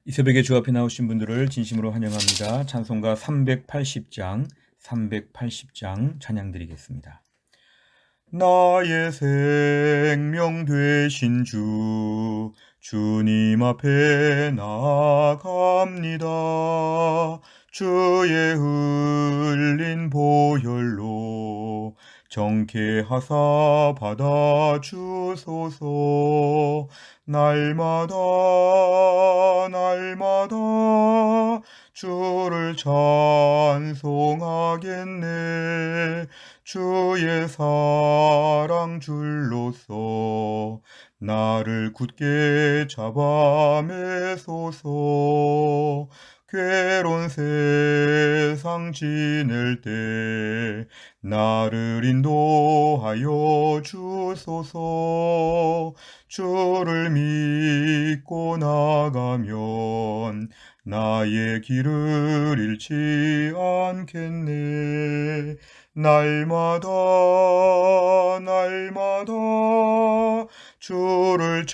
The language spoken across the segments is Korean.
이 새벽에 주 앞에 나오신 분들을 진심으로 환영합니다. 찬송가 380장 찬양 드리겠습니다. 나의 생명 되신 주님 앞에 나아갑니다. 주의 흘린 보혈로 정케하사 받아주소서. 날마다 주를 찬송하겠네. 주의 사랑 줄로서 나를 굳게 잡아 매소서. 괴로운 세상 지낼 때 나를 인도하여 주소서. 주를 믿고 나가면 나의 길을 잃지 않겠네. 날마다 주를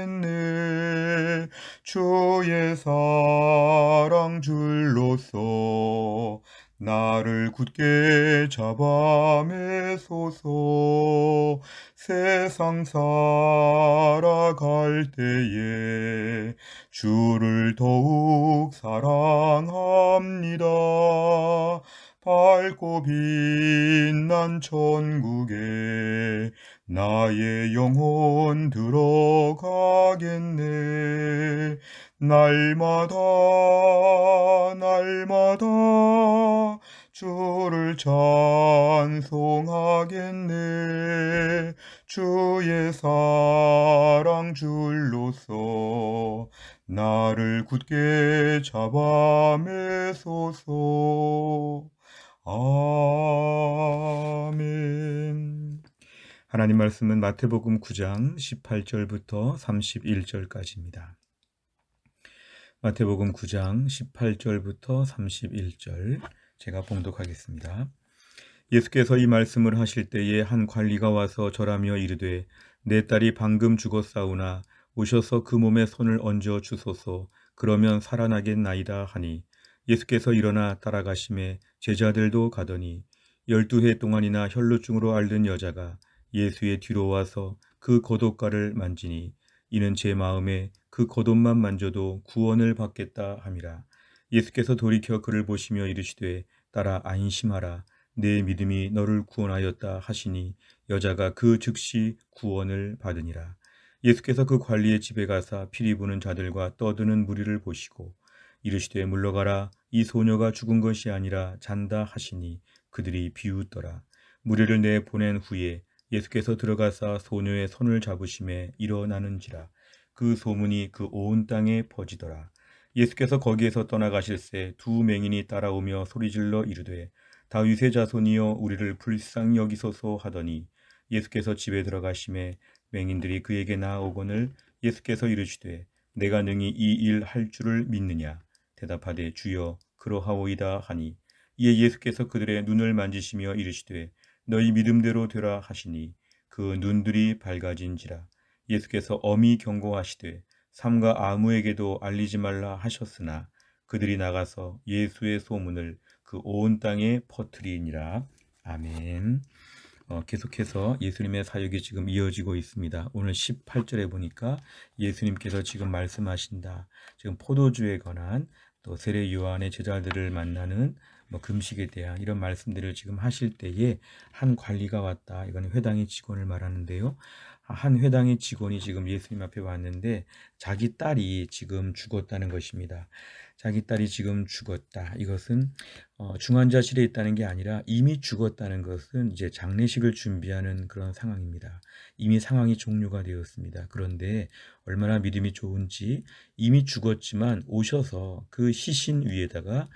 찬송하겠네. 주의 사랑 줄로서 나를 굳게 잡아 매소서. 세상 살아갈 때에 주를 더욱 사랑합니다. 밝고 빛난 천국에 나의 영혼 들어가겠네. 날마다 주를 찬송하겠네. 주의 사랑 줄로서 나를 굳게 잡아 매소서. 아멘. 하나님 말씀은 마태복음 9장 18절부터 31절까지입니다. 마태복음 9장 18절부터 31절 제가 봉독하겠습니다. 예수께서 이 말씀을 하실 때에 한 관리가 와서 절하며 이르되 내 딸이 방금 죽었사오나 오셔서 그 몸에 손을 얹어 주소서. 그러면 살아나겠나이다 하니 예수께서 일어나 따라가심에 제자들도 가더니 12해 동안이나 혈루증으로 앓는 여자가 예수의 뒤로 와서 그 겉옷가를 만지니 이는 제 마음에 그 겉옷만 만져도 구원을 받겠다 함이라. 예수께서 돌이켜 그를 보시며 이르시되 딸아 안심하라. 내 믿음이 너를 구원하였다 하시니 여자가 그 즉시 구원을 받으니라. 예수께서 그 관리의 집에 가사 피리 부는 자들과 떠드는 무리를 보시고 이르시되 물러가라. 이 소녀가 죽은 것이 아니라 잔다 하시니 그들이 비웃더라. 무리를 내보낸 후에 예수께서 들어가사 소녀의 손을 잡으심에 일어나는지라. 그 소문이 그 온 땅에 퍼지더라. 예수께서 거기에서 떠나가실새 두 맹인이 따라오며 소리질러 이르되 다윗의 자손이여 우리를 불쌍히 여기소서 하더니 예수께서 집에 들어가심에 맹인들이 그에게 나아오거늘 예수께서 이르시되 내가 능히 이 일 할 줄을 믿느냐. 대답하되 주여 그러하오이다 하니 이에 예수께서 그들의 눈을 만지시며 이르시되 너희 믿음대로 되라 하시니 그 눈들이 밝아진지라. 예수께서 엄히 경고하시되 삼가 아무에게도 알리지 말라 하셨으나 그들이 나가서 예수의 소문을 그 온 땅에 퍼뜨리니라. 아멘. 계속해서 예수님의 사역이 지금 이어지고 있습니다. 오늘 18절에 보니까 예수님께서 지금 말씀하신다. 지금 포도주에 관한 또 세례 요한의 제자들을 만나는 금식에 대한 이런 말씀들을 지금 하실 때에 한 관리가 왔다. 이건 회당의 직원을 말하는데요. 한 회당의 직원이 지금 예수님 앞에 왔는데 자기 딸이 지금 죽었다는 것입니다. 자기 딸이 지금 죽었다. 이것은 중환자실에 있다는 게 아니라 이미 죽었다는 것은 이제 장례식을 준비하는 그런 상황입니다. 이미 상황이 종료가 되었습니다. 그런데 얼마나 믿음이 좋은지 이미 죽었지만 오셔서 그 시신 위에다가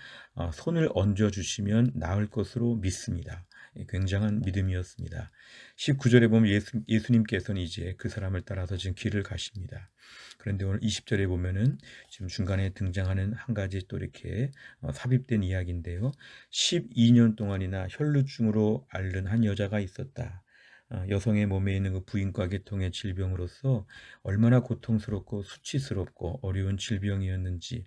손을 얹어 주시면 나을 것으로 믿습니다. 굉장한 믿음이었습니다. 19절에 보면 예수님께서는 이제 그 사람을 따라서 지금 길을 가십니다. 그런데 오늘 20절에 보면은 지금 중간에 등장하는 한 가지 또 이렇게 삽입된 이야기인데요. 12년 동안이나 혈루증으로 앓는 한 여자가 있었다. 여성의 몸에 있는 그 부인과 계통의 질병으로서 얼마나 고통스럽고 수치스럽고 어려운 질병이었는지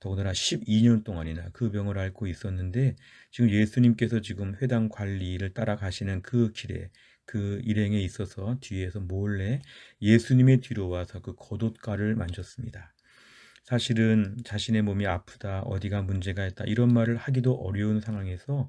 더군다나 12년 동안이나 그 병을 앓고 있었는데 지금 예수님께서 지금 회당 관리를 따라가시는 그 길에 그 일행에 있어서 뒤에서 몰래 예수님의 뒤로 와서 그 겉옷가를 만졌습니다. 사실은 자신의 몸이 아프다, 어디가 문제가 있다 이런 말을 하기도 어려운 상황에서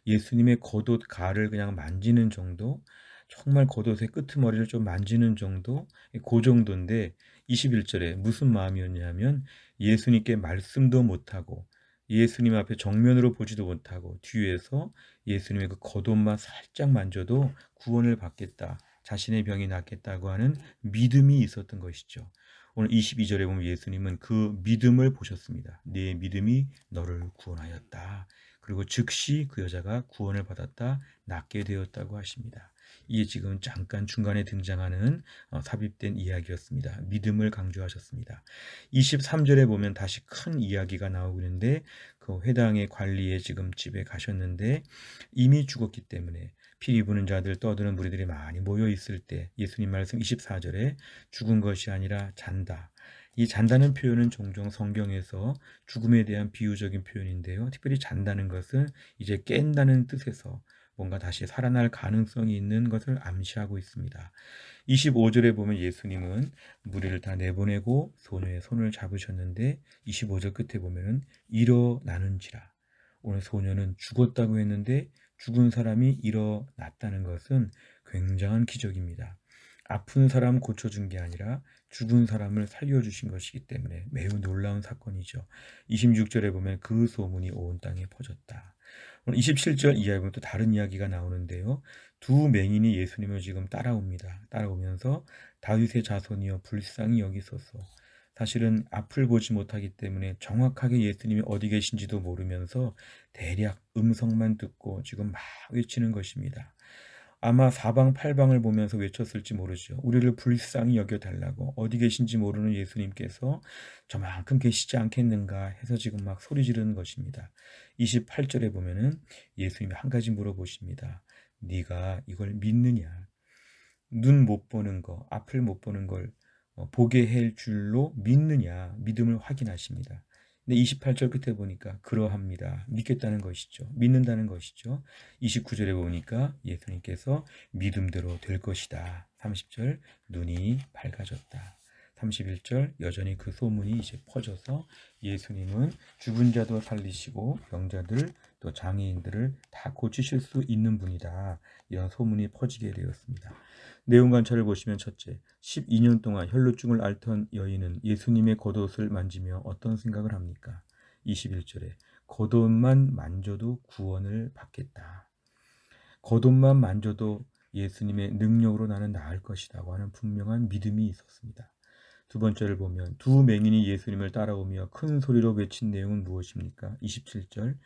예수님의 겉옷가를 그냥 만지는 정도, 정말 겉옷의 끄트머리를 좀 만지는 정도, 그 정도인데 21절에 무슨 마음이었냐면 예수님께 말씀도 못하고 예수님 앞에 정면으로 보지도 못하고 뒤에서 예수님의 그 겉옷만 살짝 만져도 구원을 받겠다, 자신의 병이 낫겠다고 하는 믿음이 있었던 것이죠. 오늘 22절에 보면 예수님은 그 믿음을 보셨습니다. 네 믿음이 너를 구원하였다. 그리고 즉시 그 여자가 구원을 받았다, 낫게 되었다고 하십니다. 이게 지금 잠깐 중간에 등장하는 삽입된 이야기였습니다. 믿음을 강조하셨습니다. 23절에 보면 다시 큰 이야기가 나오고 있는데 그 회당의 관리에 지금 집에 가셨는데 이미 죽었기 때문에 피리 부는 자들 떠드는 무리들이 많이 모여 있을 때 예수님 말씀 24절에 죽은 것이 아니라 잔다. 이 잔다는 표현은 종종 성경에서 죽음에 대한 비유적인 표현인데요. 특별히 잔다는 것은 이제 깬다는 뜻에서 뭔가 다시 살아날 가능성이 있는 것을 암시하고 있습니다. 25절에 보면 예수님은 무리를 다 내보내고 소녀의 손을 잡으셨는데 25절 끝에 보면은 일어나는지라. 오늘 소녀는 죽었다고 했는데 죽은 사람이 일어났다는 것은 굉장한 기적입니다. 아픈 사람 고쳐준 게 아니라 죽은 사람을 살려주신 것이기 때문에 매우 놀라운 사건이죠. 26절에 보면 그 소문이 온 땅에 퍼졌다. 오늘 27절 이하에 보면 또 다른 이야기가 나오는데요. 두 맹인이 예수님을 지금 따라옵니다. 따라오면서 다윗의 자손이여 불쌍히 여기소서. 사실은 앞을 보지 못하기 때문에 정확하게 예수님이 어디 계신지도 모르면서 대략 음성만 듣고 지금 막 외치는 것입니다. 아마 사방팔방을 보면서 외쳤을지 모르죠. 우리를 불쌍히 여겨달라고 어디 계신지 모르는 예수님께서 저만큼 계시지 않겠는가 해서 지금 막 소리 지르는 것입니다. 28절에 보면은 예수님이 한 가지 물어보십니다. 네가 이걸 믿느냐? 눈 못 보는 거, 앞을 못 보는 걸 보게 할 줄로 믿느냐? 믿음을 확인하십니다. 근데 28절 끝에 보니까 그러합니다. 믿겠다는 것이죠. 믿는다는 것이죠. 29절에 보니까 예수님께서 믿음대로 될 것이다. 30절 눈이 밝아졌다. 31절 여전히 그 소문이 이제 퍼져서 예수님은 죽은 자도 살리시고 병자들 또 장애인들을 다 고치실 수 있는 분이다. 이런 소문이 퍼지게 되었습니다. 내용 관찰을 보시면 첫째, 12년 동안 혈루증을 앓던 여인은 예수님의 겉옷을 만지며 어떤 생각을 합니까? 21절에 겉옷만 만져도 구원을 받겠다. 겉옷만 만져도 예수님의 능력으로 나는 나을 것이라고 하는 분명한 믿음이 있었습니다. 두 번째를 보면 두 맹인이 예수님을 따라오며 큰 소리로 외친 내용은 무엇입니까? 27절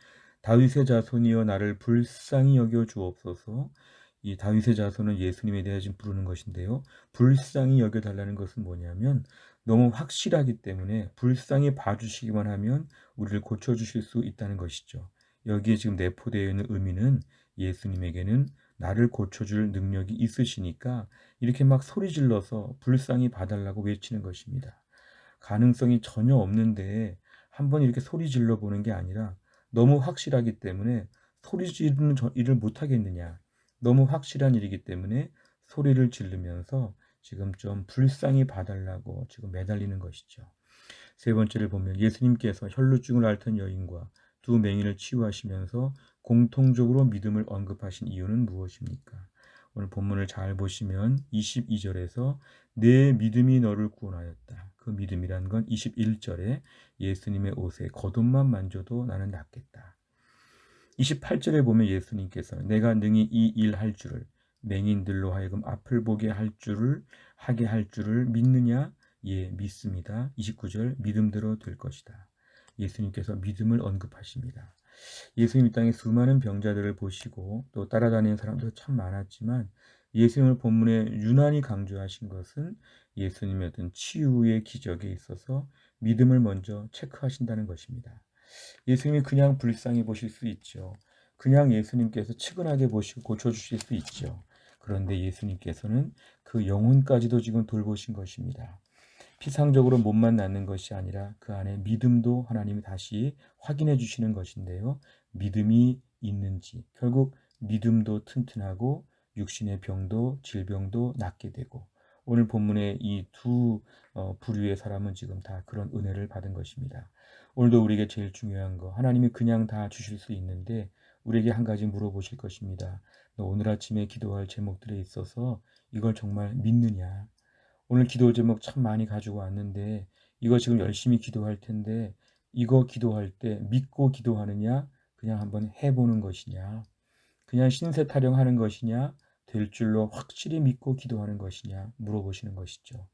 다윗의 자손이여 나를 불쌍히 여겨 주옵소서. 이 다윗의 자손은 예수님에 대해 지금 부르는 것인데요. 불쌍히 여겨달라는 것은 뭐냐면 너무 확실하기 때문에 불쌍히 봐주시기만 하면 우리를 고쳐주실 수 있다는 것이죠. 여기에 지금 내포되어 있는 의미는 예수님에게는 나를 고쳐줄 능력이 있으시니까 이렇게 막 소리 질러서 불쌍히 봐달라고 외치는 것입니다. 가능성이 전혀 없는데 한번 이렇게 소리 질러 보는 게 아니라 너무 확실하기 때문에 소리 지르는 일을 못하겠느냐. 너무 확실한 일이기 때문에 소리를 지르면서 지금 좀 불쌍히 봐달라고 지금 매달리는 것이죠. 세 번째를 보면 예수님께서 혈루증을 앓던 여인과 두 맹인을 치유하시면서 공통적으로 믿음을 언급하신 이유는 무엇입니까? 오늘 본문을 잘 보시면 22절에서 내 믿음이 너를 구원하였다. 그 믿음이란 건 21절에 예수님의 옷에 겉옷만 만져도 나는 낫겠다. 28절에 보면 예수님께서 내가 능히 이 일 할 줄을 맹인들로 하여금 앞을 보게 하게 할 줄을 믿느냐? 예, 믿습니다. 29절 믿음대로 될 것이다. 예수님께서 믿음을 언급하십니다. 예수님 이 땅에 수많은 병자들을 보시고 또 따라다니는 사람도 참 많았지만 예수님을 본문에 유난히 강조하신 것은 예수님의 어떤 치유의 기적에 있어서 믿음을 먼저 체크하신다는 것입니다. 예수님이 그냥 불쌍히 보실 수 있죠. 그냥 예수님께서 측은하게 보시고 고쳐주실 수 있죠. 그런데 예수님께서는 그 영혼까지도 지금 돌보신 것입니다. 피상적으로 몸만 낫는 것이 아니라 그 안에 믿음도 하나님이 다시 확인해 주시는 것인데요. 믿음이 있는지, 결국 믿음도 튼튼하고 육신의 병도 질병도 낫게 되고, 오늘 본문의 이 두 부류의 사람은 지금 다 그런 은혜를 받은 것입니다. 오늘도 우리에게 제일 중요한 거, 하나님이 그냥 다 주실 수 있는데 우리에게 한 가지 물어보실 것입니다. 너 오늘 아침에 기도할 제목들에 있어서 이걸 정말 믿느냐? 오늘 기도 제목 참 많이 가지고 왔는데 이거 지금 열심히 기도할 텐데 이거 기도할 때 믿고 기도하느냐, 그냥 한번 해보는 것이냐, 그냥 신세 타령하는 것이냐, 될 줄로 확실히 믿고 기도하는 것이냐 물어보시는 것이죠.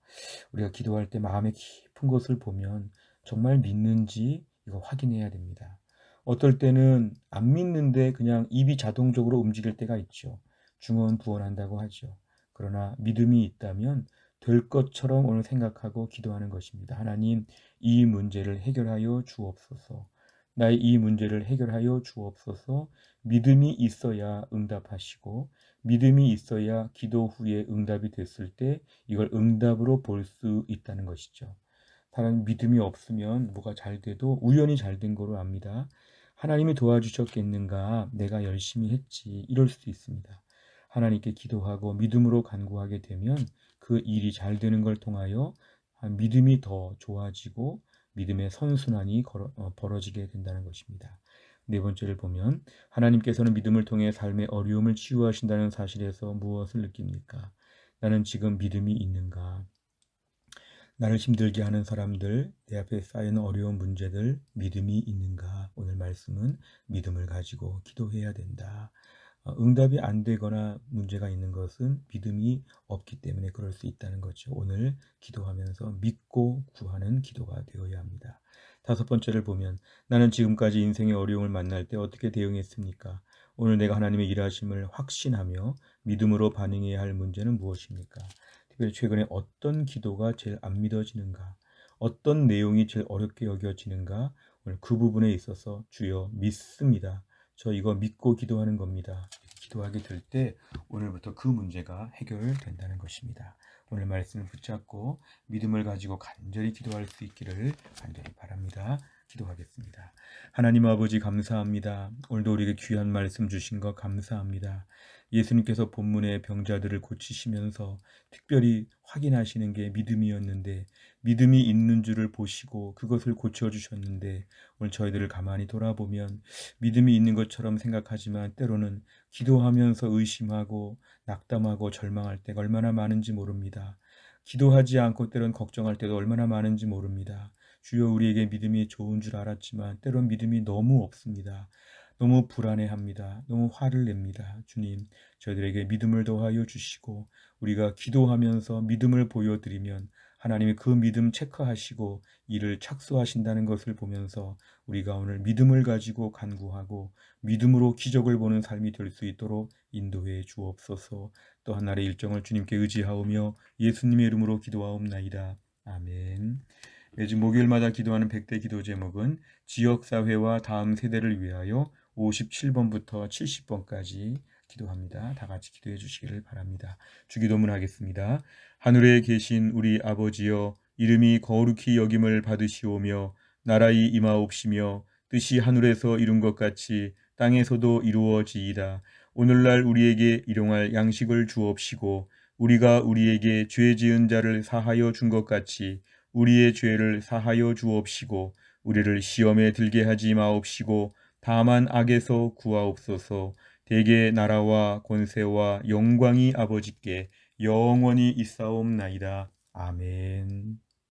우리가 기도할 때 마음의 깊은 곳을 보면 정말 믿는지 이거 확인해야 됩니다. 어떨 때는 안 믿는데 그냥 입이 자동적으로 움직일 때가 있죠. 중언부언한다고 하죠. 그러나 믿음이 있다면 될 것처럼 오늘 생각하고 기도하는 것입니다. 하나님, 이 문제를 해결하여 주옵소서. 나의 이 문제를 해결하여 주옵소서. 믿음이 있어야 응답하시고 믿음이 있어야 기도 후에 응답이 됐을 때 이걸 응답으로 볼 수 있다는 것이죠. 사람 믿음이 없으면 뭐가 잘 돼도 우연히 잘 된 거로 압니다. 하나님이 도와주셨겠는가, 내가 열심히 했지, 이럴 수도 있습니다. 하나님께 기도하고 믿음으로 간구하게 되면 그 일이 잘 되는 걸 통하여 믿음이 더 좋아지고 믿음의 선순환이 벌어지게 된다는 것입니다. 네 번째를 보면 하나님께서는 믿음을 통해 삶의 어려움을 치유하신다는 사실에서 무엇을 느낍니까? 나는 지금 믿음이 있는가? 나를 힘들게 하는 사람들, 내 앞에 쌓이는 어려운 문제들, 믿음이 있는가? 오늘 말씀은 믿음을 가지고 기도해야 된다. 응답이 안 되거나 문제가 있는 것은 믿음이 없기 때문에 그럴 수 있다는 거죠. 오늘 기도하면서 믿고 구하는 기도가 되어야 합니다. 다섯 번째를 보면 나는 지금까지 인생의 어려움을 만날 때 어떻게 대응했습니까? 오늘 내가 하나님의 일하심을 확신하며 믿음으로 반응해야 할 문제는 무엇입니까? 특별히 최근에 어떤 기도가 제일 안 믿어지는가? 어떤 내용이 제일 어렵게 여겨지는가? 오늘 그 부분에 있어서 주여 믿습니다. 저 이거 믿고 기도하는 겁니다. 기도하게 될 때 오늘부터 그 문제가 해결된다는 것입니다. 오늘 말씀을 붙잡고 믿음을 가지고 간절히 기도할 수 있기를 간절히 바랍니다. 기도하겠습니다. 하나님 아버지 감사합니다. 오늘도 우리에게 귀한 말씀 주신 것 감사합니다. 예수님께서 본문의 병자들을 고치시면서 특별히 확인하시는 게 믿음이었는데 믿음이 있는 줄을 보시고 그것을 고쳐주셨는데 오늘 저희들을 가만히 돌아보면 믿음이 있는 것처럼 생각하지만 때로는 기도하면서 의심하고 낙담하고 절망할 때가 얼마나 많은지 모릅니다. 기도하지 않고 때론 걱정할 때도 얼마나 많은지 모릅니다. 주여 우리에게 믿음이 좋은 줄 알았지만 때론 믿음이 너무 없습니다. 너무 불안해합니다. 너무 화를 냅니다. 주님, 저희들에게 믿음을 더하여 주시고 우리가 기도하면서 믿음을 보여드리면 하나님이 그 믿음 체크하시고 이를 착수하신다는 것을 보면서 우리가 오늘 믿음을 가지고 간구하고 믿음으로 기적을 보는 삶이 될 수 있도록 인도해 주옵소서. 또 하나의 일정을 주님께 의지하오며 예수님의 이름으로 기도하옵나이다. 아멘. 매주 목요일마다 기도하는 100대 기도 제목은 지역사회와 다음 세대를 위하여 57번부터 70번까지 기도합니다. 다 같이 기도해 주시기를 바랍니다. 주기도문 하겠습니다. 하늘에 계신 우리 아버지여, 이름이 거룩히 여김을 받으시오며 나라의 임하옵시며 뜻이 하늘에서 이룬 것 같이 땅에서도 이루어지이다. 오늘날 우리에게 일용할 양식을 주옵시고 우리가 우리에게 죄 지은 자를 사하여 준 것 같이 우리의 죄를 사하여 주옵시고 우리를 시험에 들게 하지 마옵시고 다만 악에서 구하옵소서. 대개 나라와 권세와 영광이 아버지께 영원히 있사옵나이다. 아멘.